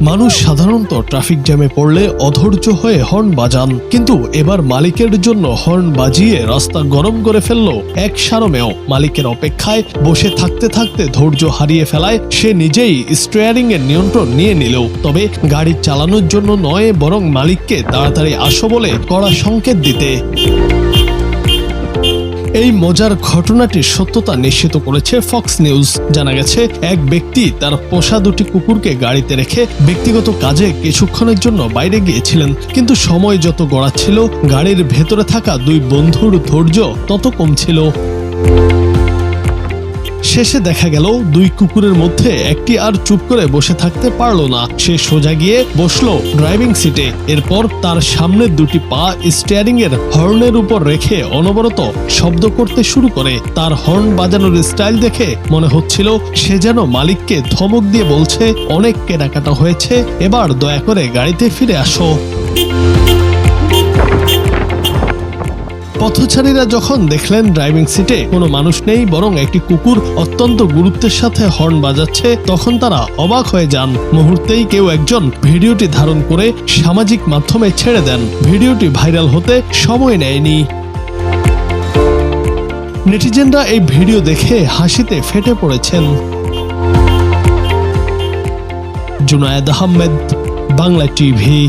মানুষ সাধারণত ট্রাফিক জ্যামে পড়লে অধৈর্য হয়ে হর্ন বাজান, কিন্তু এবার মালিকের জন্য হর্ন বাজিয়ে রাস্তা গরম করে ফেললো এক সারমেয়। মালিকের অপেক্ষায় বসে থাকতে থাকতে ধৈর্য হারিয়ে ফেলায় সে নিজেই স্টিয়ারিং এর নিয়ন্ত্রণ নিয়ে নিল। তবে গাড়ি চালানোর জন্য নয়, বরং মালিককে তাড়াতাড়ি আসো বলে কড়া সংকেত দিতে। এই মজার ঘটনাটির সত্যতা নিশ্চিত করেছে ফক্স নিউজ। জানা গেছে, এক ব্যক্তি তার পোষা দুটি কুকুরকে গাড়িতে রেখে ব্যক্তিগত কাজে কিছুক্ষণের জন্য বাইরে গিয়েছিলেন, কিন্তু সময় যত গড়াচ্ছিল গাড়ির ভেতরে থাকা দুই বন্ধুর ধৈর্য তত কমছিল। শেষে দেখা গেল দুই কুকুরের মধ্যে একটি আর চুপ করে বসে থাকতে পারল না। সে সোজা গিয়ে বসলো ড্রাইভিং সিটে। এরপর তার সামনের দুটি পা স্টিয়ারিং এর হর্নের উপর রেখে অনবরত শব্দ করতে শুরু করে। তার হর্ন বাজানোর স্টাইল দেখে মনে হচ্ছিল সে যেন মালিককে ধমক দিয়ে বলছে, অনেক কেনাকাটা হয়েছে, এবার দয়া করে গাড়িতে ফিরে আসো। পথচারীরা যখন দেখলেন ড্রাইভিং সিটে কোনো মানুষ নেই, বরং একটি কুকুর অত্যন্ত গুরুত্বের সাথে হর্ন বাজাচ্ছে, তখন তারা অবাক হয়ে যান। মুহূর্তেই কেউ একজন ভিডিওটি ধারণ করে সামাজিক মাধ্যমে ছেড়ে দেন। ভিডিওটি ভাইরাল হতে সময় নেয়নি। নেটিজেনরা এই ভিডিও দেখে হাসিতে ফেটে পড়েছেন। জুনায়েদ আহমেদ, বাংলা টিভি।